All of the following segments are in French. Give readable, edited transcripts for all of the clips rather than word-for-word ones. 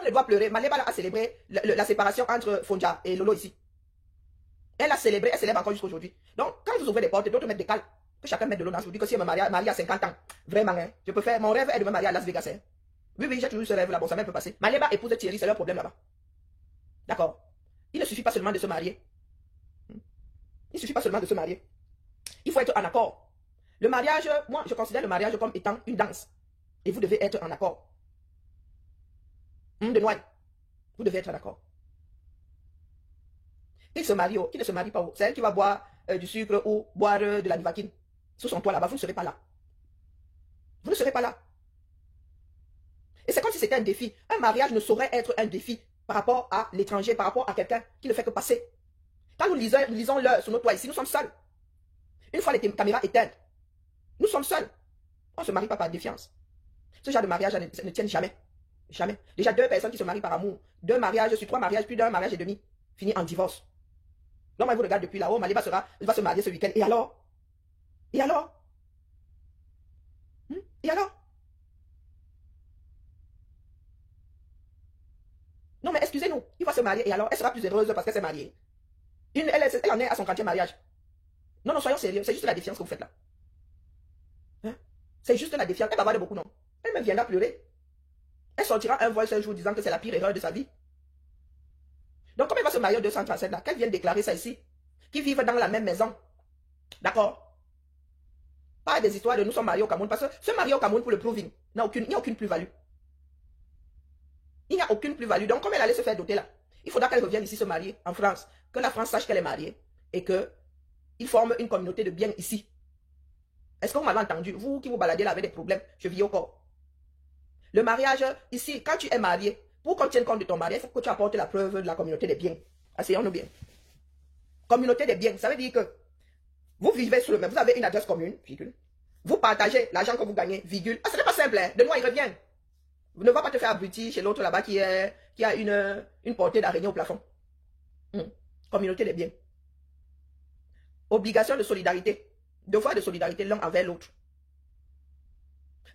On ne doit pleurer. Maleba a célébré la séparation entre Fonja et Lolo ici. Elle a célébré, elle célèbre encore jusqu'à aujourd'hui. Donc, quand vous ouvrez des portes, d'autres mettent des cales. Que chacun mette de l'eau dans. Je vous dis que si je me marie à 50 ans, vraiment, hein, je peux faire. Mon rêve est de me marier à Las Vegas. Hein. Oui, oui, j'ai toujours ce rêve là. Bon, ça même peut passer. Maleba épouse Thierry, c'est leur problème là-bas. D'accord. Il ne suffit pas seulement de se marier. Il ne suffit pas seulement de se marier. Il faut être en accord. Le mariage, moi, je considère le mariage comme étant une danse. Et vous devez être en accord. De Noailles, vous devez être en accord. Qui se marie, qui ne se marie pas, c'est elle qui va boire du sucre ou boire de la nivaquine. Sous son toit là-bas, vous ne serez pas là. Vous ne serez pas là. Et c'est comme si c'était un défi. Un mariage ne saurait être un défi par rapport à l'étranger, par rapport à quelqu'un qui ne fait que passer. Quand nous lisons l'heure sur notre toit ici, nous sommes seuls. Une fois les caméras éteintes, nous sommes seuls. On ne se marie pas par défiance. Ce genre de mariage ne tient jamais. Jamais. Déjà 2 personnes qui se marient par amour. 2 mariages sur 3 mariages, plus d'1 mariage et demi. Fini en divorce. Donc, moi, je vous regarde depuis là-haut. Maliba va se marier ce week-end. Et alors? Et alors? Et alors? Non, mais excusez-nous. Il va se marier. Et alors? Elle sera plus heureuse parce qu'elle s'est mariée. Elle en est à son 40e mariage. Non, non, soyons sérieux. C'est juste la défiance que vous faites là. Hein? C'est juste la défiance. Elle va avoir de beaucoup, non. Elle même viendra pleurer. Elle sortira un voice un jour disant que c'est la pire erreur de sa vie. Donc, comme elle va se marier au 237 là, qu'elle vienne déclarer ça ici, qui vivent dans la même maison. D'accord? Pas des histoires de nous sommes mariés au Cameroun, parce que se marier au Cameroun pour le proving, il n'y a aucune plus-value. Il n'y a aucune plus-value. Donc, comme elle allait se faire doter là, il faudra qu'elle revienne ici se marier en France, que la France sache qu'elle est mariée et qu'il forme une communauté de biens ici. Est-ce que vous m'avez entendu? Vous qui vous baladez là avec des problèmes, chevillés au corps. Le mariage, ici, quand tu es marié, pour qu'on tienne compte de ton mariage, il faut que tu apportes la preuve de la communauté des biens. Asseyons-nous bien. Communauté des biens, ça veut dire que vous vivez sur le même, vous avez une adresse commune, virgule. Vous partagez l'argent que vous gagnez, virgule. Ah, ce n'est pas simple, hein. De moi, il revient. Vous ne va pas te faire abrutir chez l'autre là-bas qui a une portée d'araignée au plafond. Communauté des biens. Obligation de solidarité. Devoir de solidarité l'un envers l'autre.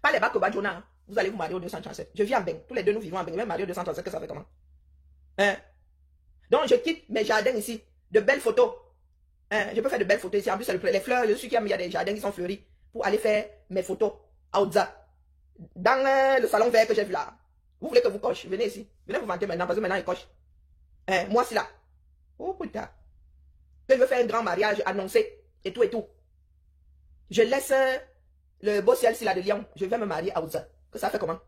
Pas les bacs au Badjona. Vous allez vous marier au 237. Je vis en Beng. Tous les deux, nous vivons en Beng. Même marié au 237, que ça fait comment? Hein? Donc, je quitte mes jardins ici. De belles photos. Hein? Je peux faire de belles photos ici. En plus, les fleurs, je suis qui a mis des jardins qui sont fleuris. Pour aller faire mes photos à Oudza. Dans le salon vert que j'ai vu là. Vous voulez que vous coche? Venez ici. Venez vous vanter maintenant, parce que maintenant, il coche. Hein? Moi, c'est là. Oh putain. Je veux faire un grand mariage annoncé. Et tout et tout. Je laisse le beau ciel là de Lyon. Je vais me marier à Oudza. Que ça fait comment?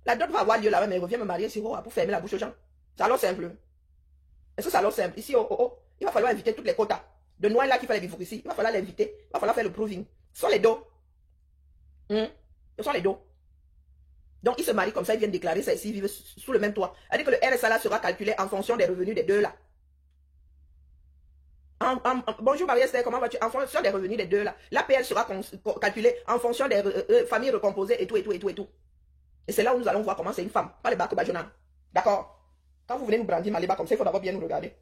La dot va avoir lieu là, mais revient me marier sur pour fermer la bouche aux gens. C'est alors simple. Est-ce que c'est alors simple? Ici, il va falloir inviter toutes les quotas. De Noël là qui fait les vivres ici. Il va falloir l'inviter. Il va falloir faire le proving. Ce sont les dos. Ce sont les dos. Donc, ils se marient comme ça, ils viennent déclarer ça ici, ils vivent sous le même toit. C'est-à-dire que le RSA là sera calculé en fonction des revenus des deux là. Bonjour Marie-Esther, comment vas-tu? En fonction des revenus des deux là. L'APL sera calculée en fonction des familles recomposées et tout, et tout, et tout, et tout. Et c'est là où nous allons voir comment c'est une femme, pas les bacs Bajona. D'accord? Quand vous venez nous brandir Maliba comme ça, il faut d'abord bien nous regarder.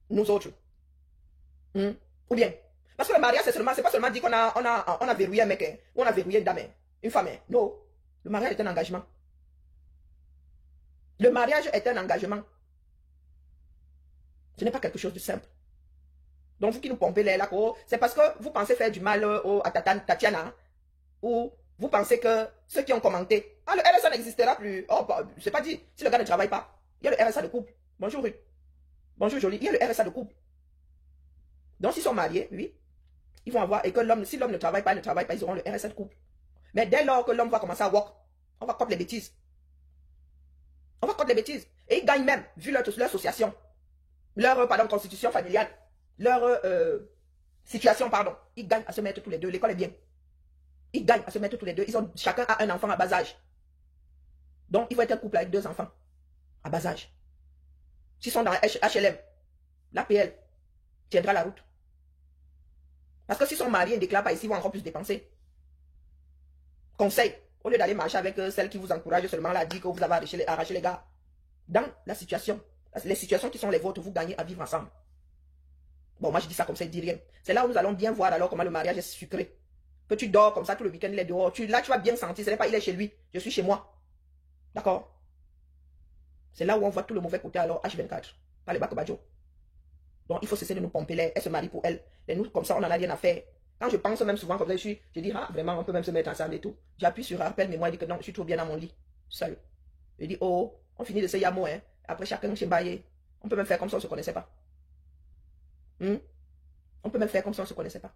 Nous autres. Ou bien. Parce que le mariage, c'est pas seulement dit qu'on a verrouillé un mec, hein, ou on a verrouillé une dame, hein, une femme. Hein. Non. Le mariage est un engagement. Le mariage est un engagement. Ce n'est pas quelque chose de simple. Donc, vous qui nous pompez l'air là, c'est parce que vous pensez faire du mal à Tatiana, ou vous pensez que ceux qui ont commenté, le RSA n'existera plus. Oh, c'est pas dit. Si le gars ne travaille pas, il y a le RSA de couple. Bonjour Ruth. Bonjour Jolie. Il y a le RSA de couple. Donc, s'ils sont mariés, oui, ils vont avoir, et que l'homme, si l'homme ne travaille pas, ils auront le RSA de couple. Mais dès lors que l'homme va commencer à work, on va copier les bêtises. On va copier les bêtises. Et ils gagnent même, vu leur association, leur, constitution familiale, leur situation, ils gagnent à se mettre tous les deux. L'école est bien. Ils gagnent à se mettre tous les deux. Chacun a un enfant à bas âge. Donc, il faut être un couple avec 2 enfants à bas âge. S'ils sont dans HLM, l'APL tiendra la route. Parce que s'ils sont mariés, ils ne déclarent pas ici, ils vont encore plus dépenser. Conseil, au lieu d'aller marcher avec celle qui vous encourage seulement là, dit que vous avez arraché les gars. Dans la situation, les situations qui sont les vôtres, vous gagnez à vivre ensemble. Bon, moi je dis ça comme ça, il dit rien. C'est là où nous allons bien voir alors comment le mariage est sucré. Que tu dors comme ça tout le week-end, il est dehors. Là, tu vas bien sentir. Ce n'est pas il est chez lui, je suis chez moi. D'accord? C'est là où on voit tout le mauvais côté alors H24. Pas les Bakobadjo. Donc il faut cesser de nous pomper les. Elle se marie pour elle. Et nous, comme ça, on n'en a rien à faire. Quand je pense même souvent comme ça, je dis, ah, vraiment, on peut même se mettre ensemble et tout. J'appuie sur rappel, mais moi, je dis que non, je suis trop bien dans mon lit. Seul. Je dis, oh, on finit de se yamo, hein. Après, chacun chez Baye. On peut même faire comme ça, on ne se connaissait pas. On peut même faire comme ça, on ne se connaissait pas.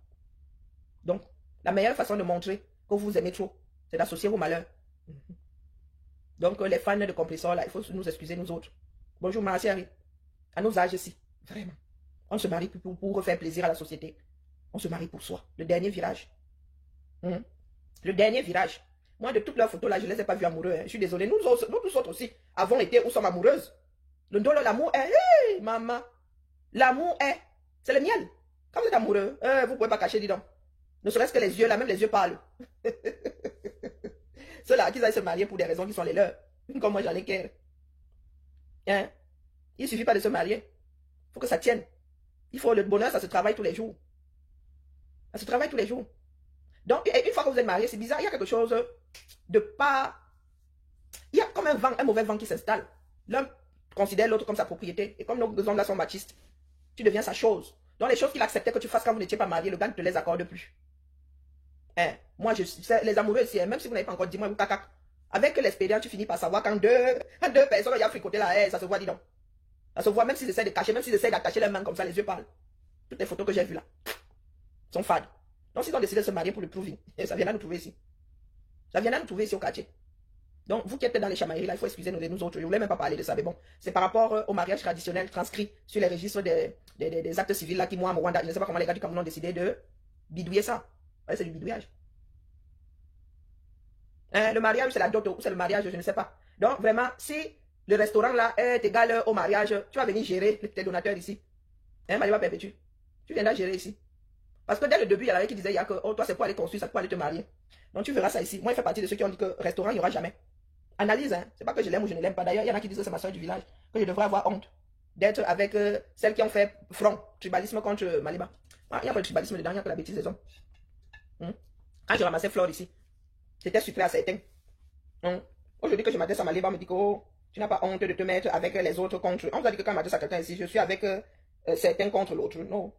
Donc, la meilleure façon de montrer que vous aimez trop, c'est d'associer vos malheurs. Donc, les fans de compresseurs, là, il faut nous excuser, nous autres. Bonjour, Marcia. À nos âges ici, vraiment. On se marie pour faire plaisir à la société. On se marie pour soi. Le dernier virage. Le dernier virage. Moi, de toutes leurs photos, là, je ne les ai pas vus amoureux. Hein. Je suis désolée. Nous tous autres aussi avons été ou sommes amoureuses. Le dolo, l'amour est... Hey, maman. L'amour est... C'est le miel. Quand vous êtes amoureux, vous ne pouvez pas cacher, dis donc. Ne serait-ce que les yeux, là, même les yeux parlent. Ceux-là qui aillent se marier pour des raisons qui sont les leurs. Comme moi, j'en ai qu'un. Hein? Il ne suffit pas de se marier. Il faut que ça tienne. Il faut le bonheur, ça se travaille tous les jours. Ça se travaille tous les jours. Donc, une fois que vous êtes marié, c'est bizarre, il y a quelque chose de pas... Il y a comme un vent, un mauvais vent qui s'installe. L'un considère l'autre comme sa propriété. Et comme nos deux hommes là sont machistes, tu deviens sa chose. Donc, les choses qu'il acceptait que tu fasses quand vous n'étiez pas marié, le gars ne te les accorde plus. Hein? Moi, les amoureux ici, même si vous n'avez pas encore dit, moi, vous caca. Avec l'expérience, tu finis par savoir quand deux personnes, il y a fricoté là, ça se voit, dis donc. Ça se voit, même s'ils essaient de cacher, même s'ils essaient d'attacher les mains comme ça, les yeux parlent. Toutes les photos que j'ai vues là sont fades. Donc, s'ils ont décidé de se marier pour le proving, ça viendra nous trouver ici. Ça viendra nous trouver ici au quartier. Donc, vous qui êtes dans les chamailleries, là, il faut excuser nous autres. Je ne voulais même pas parler de ça, mais bon, c'est par rapport au mariage traditionnel transcrit sur les registres des actes civils là qui, moi, à Rwanda, je ne sais pas comment les gars du Cameroun ont décidé de bidouiller ça. Ouais, c'est du bidouillage. Hein, le mariage, c'est la dot ou c'est le mariage, je ne sais pas. Donc, vraiment, si le restaurant là est égal au mariage, tu vas venir gérer tes donateurs ici. Hein, Maliba Perpétue. Tu viendras gérer ici. Parce que dès le début, il y en avait qui disaient que oh, toi, c'est pour aller construire, c'est pour aller te marier. Donc, tu verras ça ici. Moi, il fait partie de ceux qui ont dit que restaurant, il n'y aura jamais. Analyse, hein. C'est pas que je l'aime ou je ne l'aime pas. D'ailleurs, il y en a qui disent que c'est ma soeur du village, que je devrais avoir honte d'être avec celles qui ont fait front, tribalisme contre Maliba. Ah, il y a pas de tribalisme dedans, il n'y a que la bêtise des hommes. Quand je ramassais Flore ici, c'était super à certains. Aujourd'hui que je m'adresse à Maliba, on me dit que oh, tu n'as pas honte de te mettre avec les autres contre. On vous a dit que quand je m'adresse à quelqu'un ici, je suis avec certains contre l'autre. Non.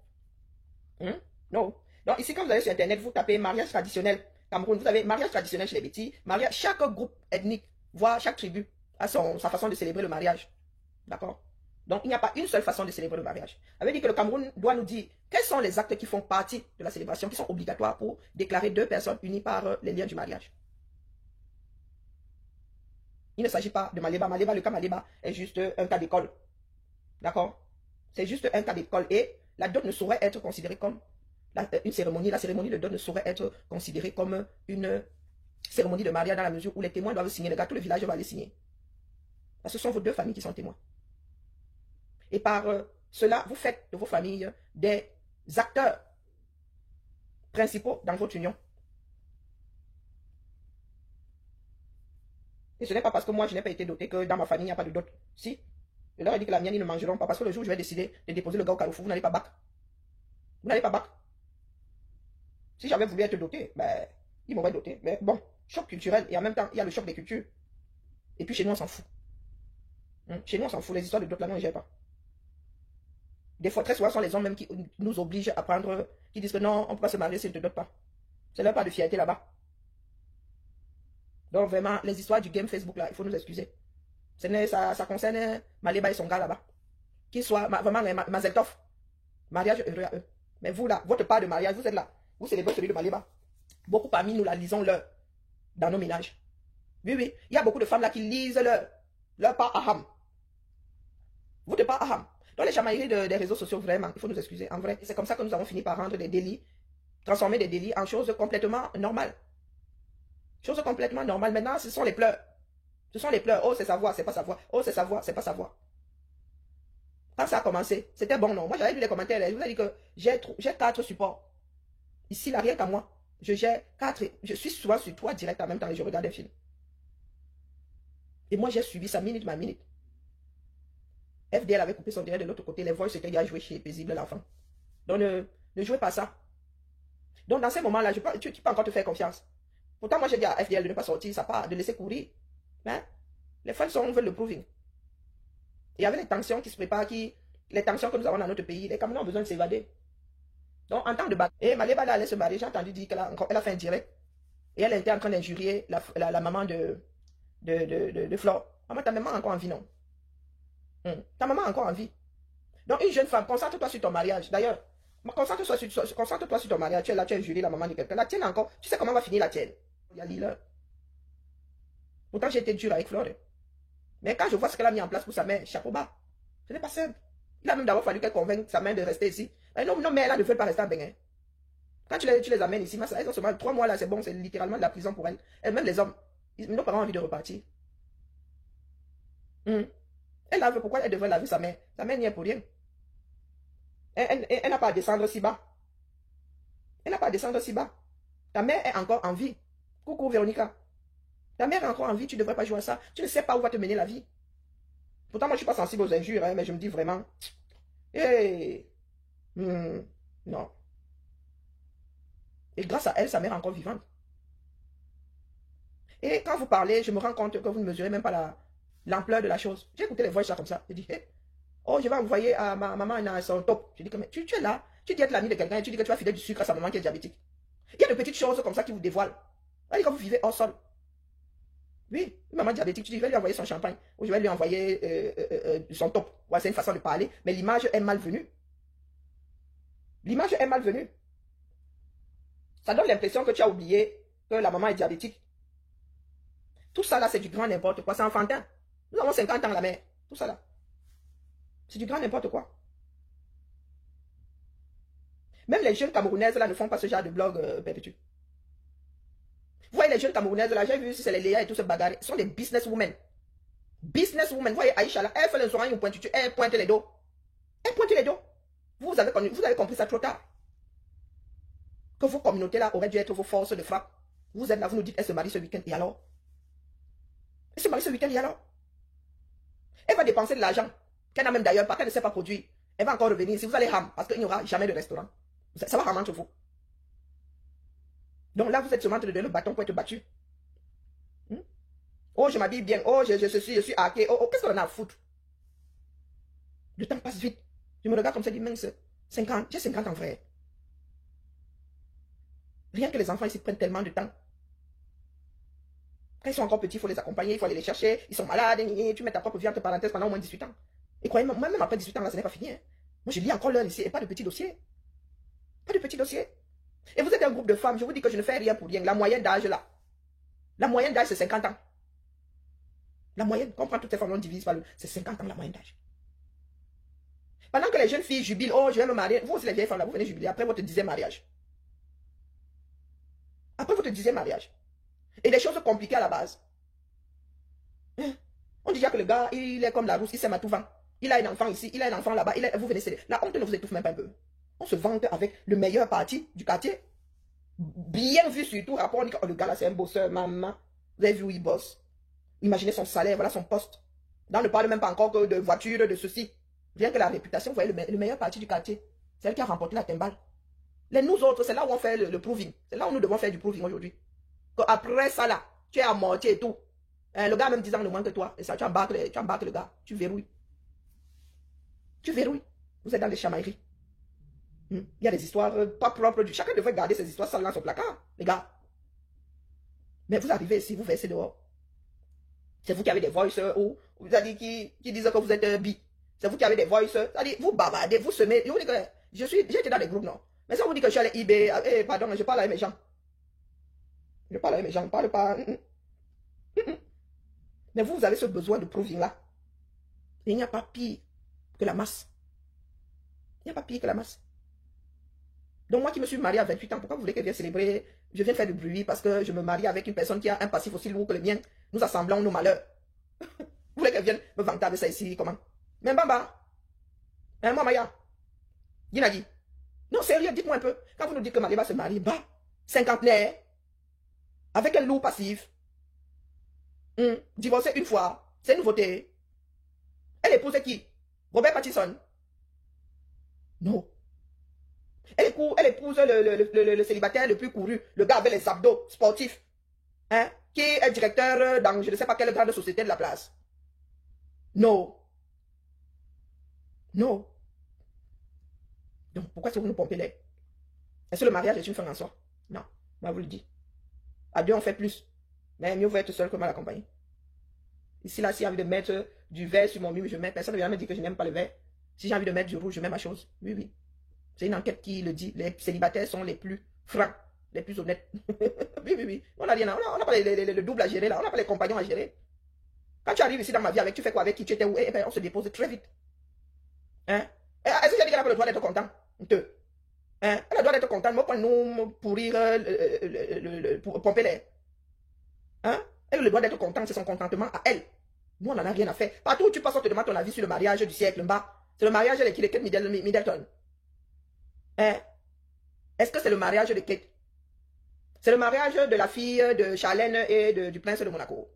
Non. Donc ici, quand vous allez sur Internet, vous tapez mariage traditionnel Cameroun, vous avez mariage traditionnel chez les Bétis, mariage, chaque groupe ethnique, voire chaque tribu a sa façon de célébrer le mariage. D'accord? Donc il n'y a pas une seule façon de célébrer le mariage. Ça veut dire que le Cameroun doit nous dire quels sont les actes qui font partie de la célébration, qui sont obligatoires pour déclarer deux personnes unies par les liens du mariage. Il ne s'agit pas de Maliba. Maliba, le cas Maliba est juste un cas d'école. D'accord? C'est juste un cas d'école. Et la dot ne saurait être considérée comme une cérémonie. La cérémonie de dot ne saurait être considérée comme une cérémonie de mariage dans la mesure où les témoins doivent signer. Les gars, tout le village va les signer. Parce que ce sont vos deux familles qui sont témoins. Et par cela, vous faites de vos familles des acteurs principaux dans votre union. Et ce n'est pas parce que moi, je n'ai pas été doté que dans ma famille, il n'y a pas de dot. Si, je leur ai dit que la mienne, ils ne mangeront pas. Parce que le jour où je vais décider de déposer le gars au Carrefour, vous n'allez pas bac. Vous n'allez pas bac. Si j'avais voulu être doté, ben, ils m'auraient doté. Mais bon, choc culturel. Et en même temps, il y a le choc des cultures. Et puis chez nous, on s'en fout. Chez nous, on s'en fout. Les histoires de dot, là, non, ils ne gèrent pas. Des fois, très souvent, ce sont les hommes même qui nous obligent à prendre, qui disent que non, on ne peut pas se marier s'ils ne te dotent pas. C'est leur part de fierté là-bas. Donc vraiment, les histoires du game Facebook là, il faut nous excuser. Ça concerne Maliba et son gars là-bas. Qu'il soit vraiment Mazeltov. Mariage heureux à eux. Mais vous là, votre part de mariage, vous êtes là. Vous célébrez celui de Maliba. Beaucoup parmi nous là, lisons-leur dans nos ménages. Oui, oui. Il y a beaucoup de femmes là qui lisent leur part aham. Votre part aham. Dans les chamailleries des réseaux sociaux, vraiment, il faut nous excuser. En vrai, c'est comme ça que nous avons fini par rendre des délits, transformer des délits en choses complètement normales. Chose complètement normale. Maintenant, ce sont les pleurs. Ce sont les pleurs. Oh, c'est savoir, c'est pas savoir. Oh, c'est savoir, c'est pas savoir. Quand ça a commencé, c'était bon, non? Moi, j'avais lu les commentaires. Je vous ai dit que j'ai 4 supports. Ici, là, rien qu'à moi. Je gère 4. Je suis souvent sur 3 directs en même temps et je regarde un film. Et moi, j'ai suivi ça minute par minute. FDL avait coupé son direct de l'autre côté. Les voix, c'était il a joué chez Paisible l'enfant. Donc, ne jouez pas ça. Donc, dans ces moments-là, tu peux encore te faire confiance. Pourtant, moi, j'ai dit à FDL de ne pas sortir, ça part, de laisser courir. Hein? Les fans veulent le proving. Et avec les tensions qui se préparent, les tensions que nous avons dans notre pays, les Camerounais ont besoin de s'évader. Donc, en temps de bataille, et Malé Bala allait se marier, j'ai entendu dire qu'elle a fait un direct. Et elle était en train d'injurier la maman de Flore. Maman, ta maman a encore envie, non? Ta maman a encore envie. Donc, une jeune femme, concentre-toi sur ton mariage. D'ailleurs, concentre-toi sur ton mariage. Tu es là, tu as injurié la maman de quelqu'un. La tienne encore, tu sais comment va finir la tienne. Il y a l'île. Pourtant, j'ai été dur avec Flore. Mais quand je vois ce qu'elle a mis en place pour sa mère, chapeau bas. Ce n'est pas simple. Il a même d'abord fallu qu'elle convainque sa mère de rester ici. Non, mais elle ne veut pas rester à Bénin. Quand tu les amènes ici, elles ont seulement 3 mois là, c'est bon, c'est littéralement de la prison pour elles. Et même les hommes, nos parents ont envie de repartir. Elle lave, pourquoi elle devrait laver sa mère? Sa mère n'y est pour rien. Elle n'a pas à descendre si bas. Elle n'a pas à descendre si bas. Ta mère est encore en vie. Coucou Véronica. Ta mère est encore en vie, tu ne devrais pas jouer à ça. Tu ne sais pas où va te mener la vie. Pourtant, moi, je ne suis pas sensible aux injures, hein, mais je me dis vraiment, hey, non. Et grâce à elle, sa mère est encore vivante. Et quand vous parlez, je me rends compte que vous ne mesurez même pas l'ampleur de la chose. J'ai écouté les voix là comme ça. Je dis, hey, oh, je vais envoyer à ma maman dans son top. Je dis, mais tu es là, tu dis être l'ami de quelqu'un et tu dis que tu vas filer du sucre à sa maman qui est diabétique. Il y a de petites choses comme ça qui vous dévoilent. Quand vous vivez hors sol. Oui, une maman diabétique, tu dis, je vais lui envoyer son champagne, ou je vais lui envoyer son top. Ouais, c'est une façon de parler, mais l'image est malvenue. L'image est malvenue. Ça donne l'impression que tu as oublié que la maman est diabétique. Tout ça là, c'est du grand n'importe quoi, c'est enfantin. Nous avons 50 ans la mère, tout ça là. C'est du grand n'importe quoi. Même les jeunes Camerounaises là ne font pas ce genre de blog perpétuel. Vous voyez les jeunes Camerounaises là, j'ai vu si c'est les Léa et tout ce bagarre, ce sont des businesswomen. Businesswomen, vous voyez Aïcha là, elle fait le soin, elle pointe les dos. Elle pointe les dos. Vous avez compris ça trop tard. Que vos communautés là auraient dû être vos forces de frappe. Vous êtes là, vous nous dites, elle se marie ce week-end, et alors? Elle se marie ce week-end, et alors? Elle va dépenser de l'argent, qu'elle n'a même d'ailleurs pas, qu'elle ne sait pas produire. Elle va encore revenir ici, vous allez ham, parce qu'il n'y aura jamais de restaurant. Ça va ham entre vous. Donc là, vous êtes seulement en train de donner le bâton pour être battu. Oh, je m'habille bien. Oh, je suis hacké. Oh, qu'est-ce qu'on a à foutre? Le temps passe vite. Je me regarde comme ça, je dis, mince, 50, j'ai 50 ans, frère. Rien que les enfants ici prennent tellement de temps. Quand ils sont encore petits, il faut les accompagner, il faut aller les chercher. Ils sont malades, tu mets ta propre vie entre parenthèses pendant au moins 18 ans. Et croyez-moi, moi, même après 18 ans, là, ce n'est pas fini. Hein. Moi, je lis encore l'heure ici et pas de petits dossiers. Pas de petits dossiers. Et vous êtes un groupe de femmes, je vous dis que je ne fais rien pour rien. La moyenne d'âge, là. La moyenne d'âge, c'est 50 ans. La moyenne, quand on prend toutes ces femmes, on divise par le... C'est 50 ans la moyenne d'âge. Pendant que les jeunes filles jubilent, oh, je vais me marier. Vous aussi, les vieilles femmes, là, vous venez jubiler après votre 10e mariage. Après votre 10e mariage. Et des choses compliquées à la base. On dit déjà que le gars, il est comme la rousse, il s'aime à tout vent. Il a un enfant ici, il a un enfant là-bas. Vous venez céder. La honte ne vous étouffe même pas un peu. On se vante avec le meilleur parti du quartier. Bien vu surtout, rapport, on dit que oh, le gars là, c'est un bosseur, maman. Vous avez vu où il bosse. Imaginez son salaire, voilà son poste. Là, on ne parle même pas encore que de voiture, de ceci. Rien que la réputation, vous voyez, le meilleur parti du quartier. C'est elle qui a remporté la timbale. Les nous autres, c'est là où on fait le proving. C'est là où nous devons faire du proving aujourd'hui. Après ça, là, tu es à moitié et tout. Le gars a même 10 ans de moins que toi. Et ça, tu embarques le gars. Tu verrouilles. Tu verrouilles. Vous êtes dans les chamailleries. Il y a des histoires pas propres. Chacun devrait garder ses histoires sales dans son placard, les gars. Mais vous arrivez ici, vous versez dehors. C'est vous qui avez des voices ou vous avez dit qui disent que vous êtes bi. C'est vous qui avez des voices. C'est-à-dire, vous bavardez, vous semez. Je vous dis que j'étais dans des groupes, non. Mais ça vous dit que je suis allé eBay. Pardon, je parle avec mes gens. Je parle avec mes gens, je parle pas. Mais vous avez ce besoin de proving-là. Il n'y a pas pire que la masse. Il n'y a pas pire que la masse. Donc moi qui me suis mariée à 28 ans, pourquoi vous voulez que je vienne célébrer? Je viens faire du bruit parce que je me marie avec une personne qui a un passif aussi lourd que le mien. Nous assemblons nos malheurs. Vous voulez qu'elle vienne me vanter avec ça ici, comment? Mais Bamba, moi Maya, Ginadi. Non, sérieux, dites-moi un peu. Quand vous nous dites que Marie va se marier, bah, cinquantenaire, avec un lourd passif, divorcé une fois, c'est une nouveauté. Elle épouse qui? Robert Pattinson? Non. Elle épouse le célibataire le plus couru, le gars avec les abdos sportifs, hein, qui est directeur dans je ne sais pas quelle grande société de la place. Non. Non. Donc, pourquoi est-ce que vous nous pompez l'air? Est-ce que le mariage est une fin en soi? Non, moi vous le dis. À deux, on fait plus. Mais mieux vaut être seul que mal accompagné. Ici, là, si j'ai envie de mettre du vert sur mon mur, je mets. Personne ne vient me dire que je n'aime pas le vert. Si j'ai envie de mettre du rouge, je mets ma chose. Oui, oui. C'est une enquête qui le dit. Les célibataires sont les plus francs, les plus honnêtes. Oui, oui, oui. On n'a rien. On n'a pas le double à gérer, là. On n'a pas les compagnons à gérer. Quand tu arrives ici dans ma vie, avec tu fais quoi? Avec qui tu étais où? Eh ben, on se dépose très vite. Hein? Est-ce que j'ai dit qu'elle a pas le droit d'être content? Hein? Elle a le droit d'être contente. Moi, pour nous pourrir, pour pomper l'air. Hein? Elle a le droit d'être contente. C'est son contentement à elle. Nous, on n'en a rien à faire. Partout où tu passes, on te demande ton avis sur le mariage du siècle. C'est le mariage de qui? De Kate Middleton. Hein? Est-ce que c'est le mariage de Kate? C'est le mariage de la fille de Charlène et du prince de Monaco.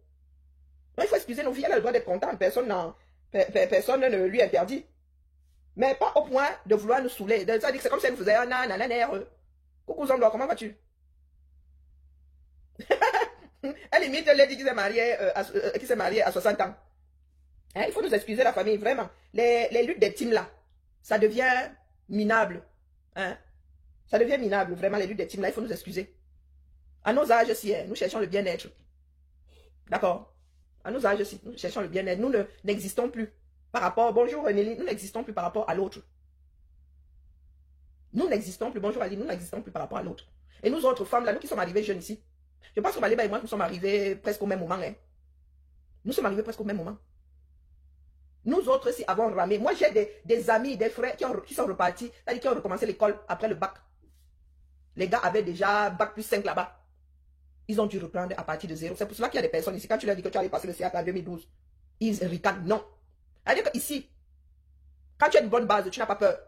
Non, il faut excuser nos filles. Elle a le droit d'être contente. Personne ne lui interdit. Mais pas au point de vouloir nous saouler. Ça dit que c'est comme si elle nous faisait un nanananer. Coucou Zamblo, comment vas-tu? Elle imite Lady qui s'est mariée à 60 ans. Hein, il faut nous excuser la famille, vraiment. Les luttes des teams là, ça devient minable. Hein? Ça devient minable, vraiment, les luttes des teams là, il faut nous excuser. À nos âges aussi, nous cherchons le bien-être. D'accord? À nos âges aussi, nous cherchons le bien-être. Nous n'existons plus par rapport, bonjour Nelly, nous n'existons plus par rapport à l'autre. Nous n'existons plus, bonjour Ali, nous n'existons plus par rapport à l'autre. Et nous autres femmes là, nous qui sommes arrivées jeunes ici, je pense que Maléba et moi, nous sommes arrivés presque au même moment. Hein. Nous sommes arrivés presque au même moment. Nous autres aussi avons ramé. Moi, j'ai des amis, des frères qui sont repartis, c'est-à-dire qui ont recommencé l'école après le bac. Les gars avaient déjà bac plus 5 là-bas. Ils ont dû reprendre à partir de zéro. C'est pour cela qu'il y a des personnes ici, quand tu leur dis que tu allais passer le CAP en 2012, ils ricanent. Non. C'est-à-dire qu'ici, quand tu as une bonne base, tu n'as pas peur.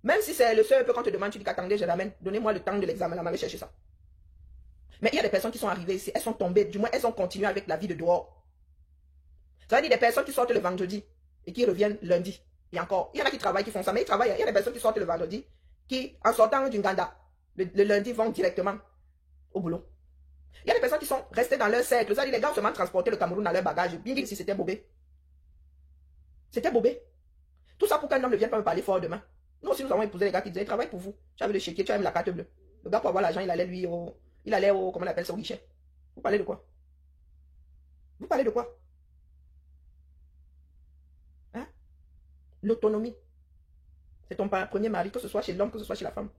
Même si c'est le seul peu qu'on te demande, tu dis qu'attendez, je ramène. Donnez-moi le temps de l'examen, là, m'aller chercher ça. Mais il y a des personnes qui sont arrivées ici, elles sont tombées, du moins elles ont continué avec la vie de dehors. Ça veut dire des personnes qui sortent le vendredi et qui reviennent lundi. Et encore, il y en a qui travaillent, qui font ça, mais ils travaillent. Il y a des personnes qui sortent le vendredi, qui, en sortant d'une ganda, le lundi vont directement au boulot. Il y a des personnes qui sont restées dans leur cercle. Ça veut dire les gars ont seulement transporté le Cameroun dans leur bagage. Bien dit que si c'était bobé. C'était bobé. Tout ça pour qu'un homme ne vienne pas me parler fort demain. Nous aussi, nous avons épousé les gars qui disaient, travaille pour vous. Tu avais le chéquier, tu avais la carte bleue. Le gars, pour avoir l'argent, il allait lui comment on appelle ça, au guichet. Vous parlez de quoi? Vous parlez de quoi? Hein? L'autonomie. C'est ton premier mari, que ce soit chez l'homme, que ce soit chez la femme.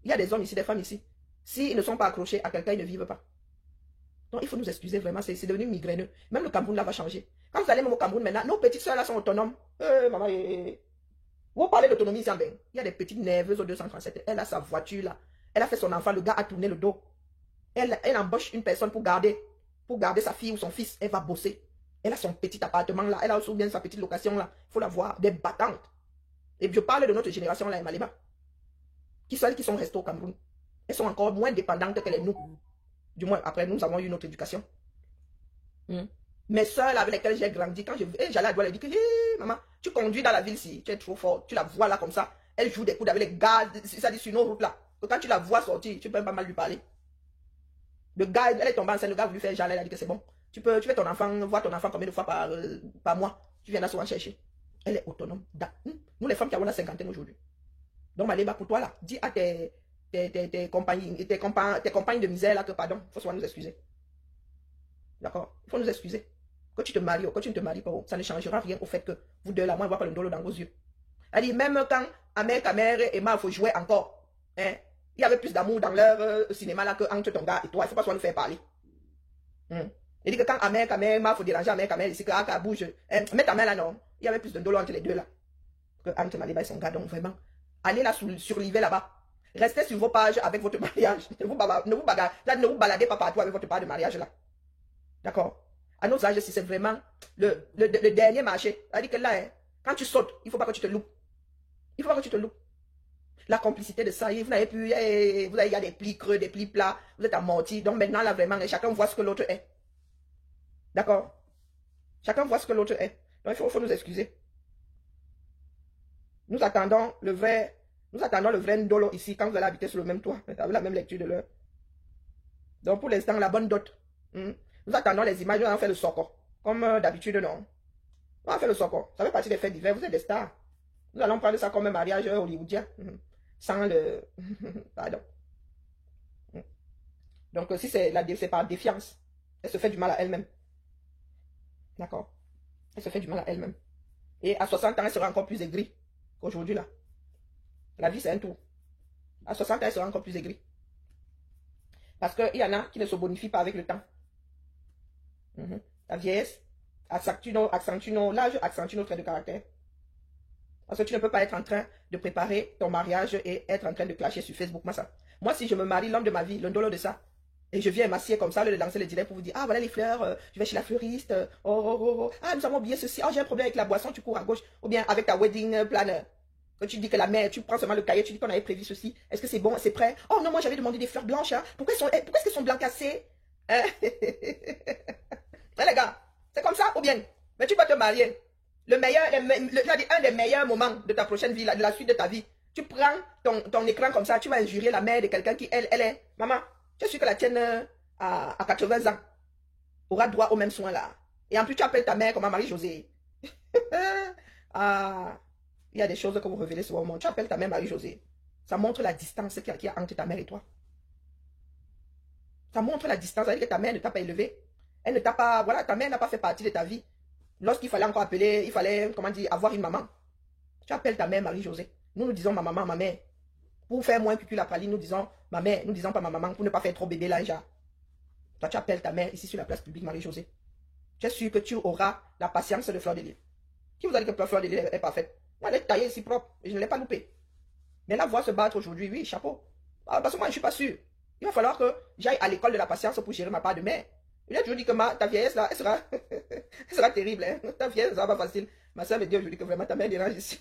Il y a des hommes ici, des femmes ici. S'ils ne sont pas accrochés à quelqu'un, ils ne vivent pas. Donc, il faut nous excuser vraiment, c'est devenu migraineux. Même le Cameroun là va changer. Quand vous allez même au Cameroun maintenant, nos petites soeurs là sont autonomes. Maman, vous parlez d'autonomie ici en Bénin. Il y a des petites nerveuses au 237. Elle a sa voiture là. Elle a fait son enfant, le gars a tourné le dos. Elle embauche une personne pour garder sa fille ou son fils. Elle va bosser. Elle a son petit appartement là. Elle a aussi bien sa petite location là. Il faut la voir. Des battantes. Et je parle de notre génération là, Malema. Qui sont restées au Cameroun. Elles sont encore moins dépendantes que les nous. Du moins, après, nous avons eu notre éducation. Mes soeurs avec lesquelles j'ai grandi, quand j'allais à Douala, elle dit que, hey, maman, tu conduis dans la ville si tu es trop fort. Tu la vois là comme ça. Elle joue des coups avec les gars, ça dit sur nos routes là. Donc, quand tu la vois sortir, tu peux pas mal lui parler. Le gars, elle est tombée enceinte, le gars voulu faire genre, elle a dit que c'est bon. Tu fais ton enfant, voir ton enfant combien de fois par mois. Tu viens là souvent chercher. Elle est autonome. Nous, les femmes qui avons la cinquantaine aujourd'hui. Donc, Maléba, pour toi là, dis à tes compagnes de misère là que pardon, il faut souvent nous excuser. D'accord? Il faut nous excuser. Que tu te maries ou que tu ne te maries pas, ça ne changera rien au fait que vous deux là, moi, je vois pas le dolo dans vos yeux. Elle dit, même quand Amère et Emma, il faut jouer encore. Hein? Il y avait plus d'amour dans leur cinéma là que entre ton gars et toi. Il ne faut pas soit nous faire parler. Elle dit que quand Amère, il faut déranger Amère, ici, que Aka bouge. Mets ta main là, non. Il y avait plus de dolo entre les deux là. Que entre Maléba et son gars, donc vraiment. Allez là sur l'hiver là-bas. Restez sur vos pages avec votre mariage. Ne vous baladez pas partout avec votre page de mariage là. D'accord? À nos âges, si c'est vraiment le dernier marché, c'est-à-dire que là, hein, quand tu sautes, il ne faut pas que tu te loupes. Il ne faut pas que tu te loupes. La complicité de ça, vous n'avez plus, il y a des plis creux, des plis plats, vous êtes amortis. Donc maintenant, là, vraiment, chacun voit ce que l'autre est. D'accord? Chacun voit ce que l'autre est. Donc il faut nous excuser. Nous attendons le vrai Ndolo ici, quand vous allez habiter sur le même toit, avec la même lecture de l'heure. Donc pour l'instant, la bonne dot. Nous attendons les images, on va faire le soko. Comme d'habitude, non. On va faire le soko. Ça fait partie des fêtes d'hiver, vous êtes des stars. Nous allons prendre ça comme un mariage hollywoodien. Sans le... Pardon. Donc, si c'est par défiance, elle se fait du mal à elle-même. D'accord? Elle se fait du mal à elle-même. Et à 60 ans, elle sera encore plus aigrie qu'aujourd'hui, là. La vie, c'est un tour. À 60 ans, elle sera encore plus aigrie. Parce qu'il y en a qui ne se bonifient pas avec le temps. La vieillesse accentue l'âge, accentue nos traits de caractère. Parce que tu ne peux pas être en train de préparer ton mariage et être en train de clasher sur Facebook. Moi, si je me marie, l'homme de ma vie, le dollar de ça, et je viens m'assieds comme ça, le lancer le dilemme pour vous dire, ah voilà les fleurs, je vais chez la fleuriste, ah nous avons oublié ceci, oh j'ai un problème avec la boisson, tu cours à gauche, ou bien avec ta wedding planner. Quand tu dis que la mère, tu prends seulement le cahier, tu dis qu'on avait prévu ceci, est-ce que c'est bon, c'est prêt? Oh non, moi j'avais demandé des fleurs blanches, hein. Pourquoi est-ce qu'elles sont blancs cassées? Hein? Les gars, c'est comme ça ou bien? Mais tu peux te marier. Un des meilleurs moments de ta prochaine vie, de la suite de ta vie. Tu prends ton écran comme ça, tu vas injurier la mère de quelqu'un qui, elle est, maman, je suis que la tienne à 80 ans aura droit aux mêmes soins là. Et en plus, tu appelles ta mère comme Marie-Josée. Ah, il y a des choses que vous révélez souvent au monde. Tu appelles ta mère Marie-Josée. Ça montre la distance qu'il y a entre ta mère et toi. Ça montre la distance, ça veut dire que ta mère ne t'a pas élevé. Elle ne t'a pas, voilà, ta mère n'a pas fait partie de ta vie. Lorsqu'il fallait encore appeler, il fallait, comment dire, avoir une maman. Tu appelles ta mère Marie-Josée. Nous disons ma maman, ma mère. Pour faire moins cucul la praline, nous disons ma mère, nous disons pas ma maman, pour ne pas faire trop bébé là déjà. Toi, tu appelles ta mère ici sur la place publique Marie-Josée. Tu es sûr que tu auras la patience de Fleur de Lys. Qui vous a dit que Fleur de Lys est parfaite? Moi, elle est taillée ici propre et je ne l'ai pas loupée. Mais la voir se battre aujourd'hui, oui, chapeau. Parce que moi, je ne suis pas sûr. Il va falloir que j'aille à l'école de la patience pour gérer ma part de mère. Il a toujours dit que ta vieillesse là, elle sera terrible. Hein? Ta vieillesse, ça va pas facile. Ma soeur me dit aujourd'hui que vraiment ta mère dérange ici.